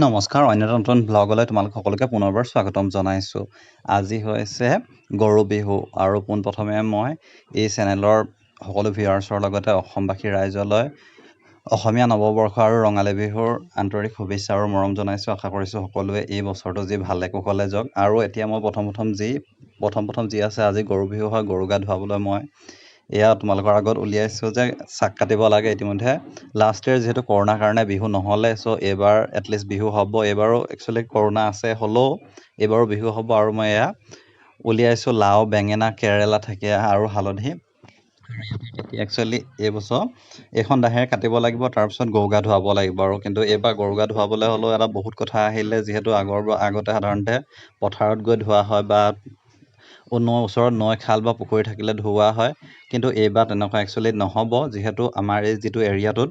নমস্কাৰ অন্য এটা নতুন ব্লগলৈ তোমালোক সকলোকে পুনৰবাৰ স্বাগতম জনাইছোঁ। আজি হৈছে গৰু বিহু আৰু পোনপ্ৰথমে মই এই চেনেলৰ সকলো ভিউৱাৰ্ছৰ লগতে অসমবাসী ৰাইজলৈ অসমীয়া নৱবৰ্ষ আৰু ৰঙালী বিহুৰ আন্তৰিক শুভেচ্ছা আৰু মৰম জনাইছোঁ। আশা কৰিছোঁ সকলোৱে এই বছৰটো যি ভালে কুশলে যাওক। আৰু এতিয়া মই প্ৰথম যি আছে আজি গৰু বিহু হয়, গৰু গা ধুৱাবলৈ মই এয়া তোমালোকৰ আগত উলিয়াইছোঁ যে চাক কাটিব লাগে। ইতিমধ্যে লাষ্ট ইয়েৰ যিহেতু কৰোণাৰ কাৰণে বিহু নহ'লে, চ' এইবাৰ এটলিষ্ট বিহু হ'ব। এইবাৰো একচুৱেলি কৰোণা আছে, হ'লেও এইবাৰো বিহু হ'ব। আৰু মই এয়া উলিয়াইছোঁ লাও, বেঙেনা, কেৰেলা, ঠেকীয়া আৰু হালধি। একচুৱেলি এইবছৰ এইখন দাহেৰে কাটিব লাগিব, তাৰপিছত গৰু গা ধুৱাব লাগিব। আৰু কিন্তু এইবাৰ গৰু গা ধুৱাবলৈ হ'লেও এটা বহুত কথা আহিলে, যিহেতু আগতে সাধাৰণতে পথাৰত গৈ ধোৱা হয় বা ওচৰত নৈ, খাল বা পুখুৰী থাকিলে ধুওৱা হয়। কিন্তু এইবাৰ তেনেকুৱা একচুৱেলি নহ'ব, যিহেতু আমাৰ এই যিটো এৰিয়াটোত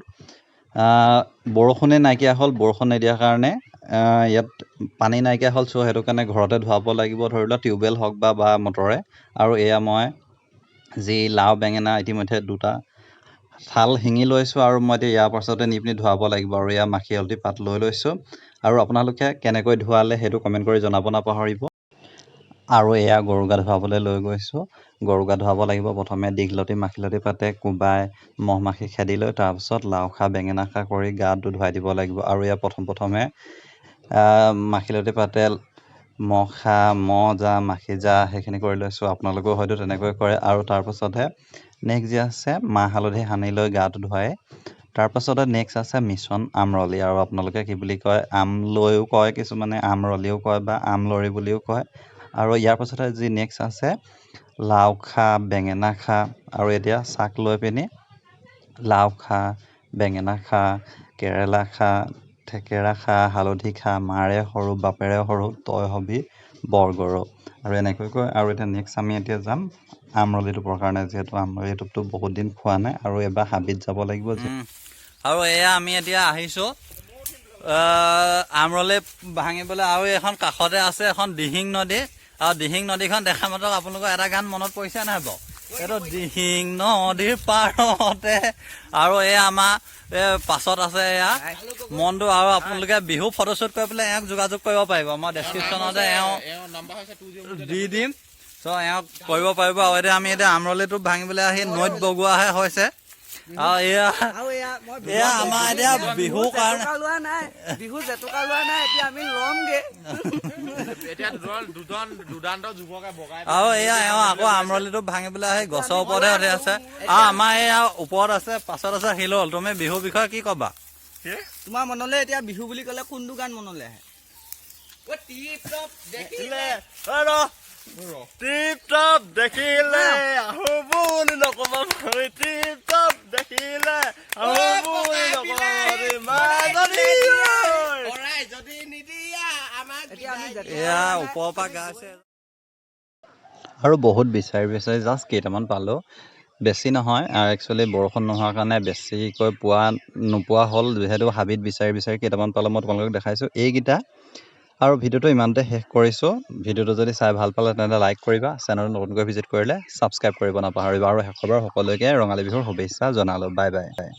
বৰষুণে নাইকিয়া হ'ল। বৰষুণ নিদিয়াৰ কাৰণে ইয়াত পানী নাইকিয়া হ'ল, চ' সেইটো কাৰণে ঘৰতে ধুৱাব লাগিব, ধৰি লোৱা টিউবৱেল হওক বা মটৰে। আৰু এয়া মই যি লাও, বেঙেনা ইতিমধ্যে 2টা থাল শিঙি লৈছোঁ, আৰু মই এতিয়া ইয়াৰ পাছতে নি পিনি ধুৱাব লাগিব। আৰু এয়া মাখি হালধি পাত লৈ লৈছোঁ। আৰু আপোনালোকে কেনেকৈ ধুৱালে সেইটো কমেণ্ট কৰি জনাব নাপাহৰিব। আৰু এয়া গৰু গা ধুৱাবলৈ লৈ গৈছোঁ। গৰু গা ধুৱাব লাগিব। প্ৰথমে দীঘলতি মাখিলতি পাতে কোবাই মহ মাখি খেদি লৈ তাৰপিছত লাও খা বেঙেনা খা কৰি গাটো ধুৱাই দিব লাগিব। আৰু এয়া প্ৰথমে মাখিলতি পাতে মহ খা, মহ যা, মাখি যা সেইখিনি কৰি লৈছোঁ। আপোনালোকেও হয়তো তেনেকৈ কৰে। আৰু তাৰপাছতহে নেক্সট যি আছে মাহ হালধি সানি লৈ গাটো ধুৱাই। তাৰপাছতে নেক্সট আছে মিছন আমৰলি, আৰু আপোনালোকে কি বুলি কয়, আমলৈও কয়, কিছুমানে আমৰলিও কয় বা আমলৰি বুলিও কয়। আৰু ইয়াৰ পাছতে যি নেক্সট আছে লাও খা বেঙেনা খা। আৰু এতিয়া চাক লৈ পিনি লাও খা, বেঙেনা খা, কেৰেলা খা, থেকেৰা খা, হালধি খা, মাৰে সৰু বাপেৰে সৰু তই হবি বৰ গৰু। আৰু এনেকৈ কয়। আৰু এতিয়া নেক্সট আমি এতিয়া যাম আমৰলি টোপৰ কাৰণে, যিহেতু আমৰলি টোপটো বহুত দিন খোৱা নাই আৰু এবাৰ হাবিত যাব লাগিব। আৰু এয়া আমি এতিয়া আহিছোঁ আমৰলি ভাঙিবলৈ। আৰু এখন কাষতে আছে এখন দিহিং নদী, আৰু দিহিং নদীখন দেখা মাত্ৰক আপোনালোকৰ এটা গান মনত পৰিছে নাই বাৰু? এইটো দিহিং নদীৰ পাৰতে। আৰু এয়া আমাৰ পাছত আছে এয়া মনটো। আৰু আপোনালোকে বিহু ফটোশ্বুট কৰি পেলাই এওঁক যোগাযোগ কৰিব পাৰিব, মই ডেছক্ৰিপশ্যনতে দি দিম, চ' এওঁক কৰিব পাৰিব। আৰু এতিয়া আমি আমৰলিটো ভাঙিবলৈ আহি নৈত বগোৱাহে হৈছে। আৰু এয়া আমাৰ এতিয়া বিহুৰ কাৰণে বিহু জেতুকা লোৱা নাই, এতিয়া আমি ল'মগে। আৰু এয়া এওঁ আকৌ আমৰলিটো ভাঙিবলৈ আহি গছৰ ওপৰতে উঠি আছে। আৰু আমাৰ এয়া ওপৰত আছে, পাছত আছে শিলল। তুমি বিহুৰ বিষয়ে কি কবা? তোমাৰ মনলৈ এতিয়া বিহু বুলি ক'লে কোনটো গান মনলৈ আহে? টিপ টপ দেখিলে আহো বুলি নকবা, টিপ টপ দেখিলে আহো বুলি নকবা, এয়া ওপৰৰ পৰা গাইছে। আৰু বহুত বিচাৰি জাষ্ট কেইটামান পালোঁ, বেছি নহয়। একচুৱেলি বৰষুণ নোহোৱাৰ কাৰণে বেছিকৈ নোপোৱা হ'ল, যিহেতু হাবিত বিচাৰি কেইটামান পালোঁ। মই তোমালোকক দেখাইছোঁ এইকেইটা। আৰু ভিডিঅ'টো ইমানতে শেষ কৰিছোঁ। ভিডিঅ'টো যদি চাই ভাল পালে তেন্তে লাইক কৰিবা, চেনেলটো নতুনকৈ ভিজিট কৰিলে ছাবস্ক্ৰাইব কৰিব নাপাহৰিবা। আৰু শেষৰবাৰ সকলোকে ৰঙালী বিহুৰ শুভেচ্ছা জনালোঁ। Bye bye.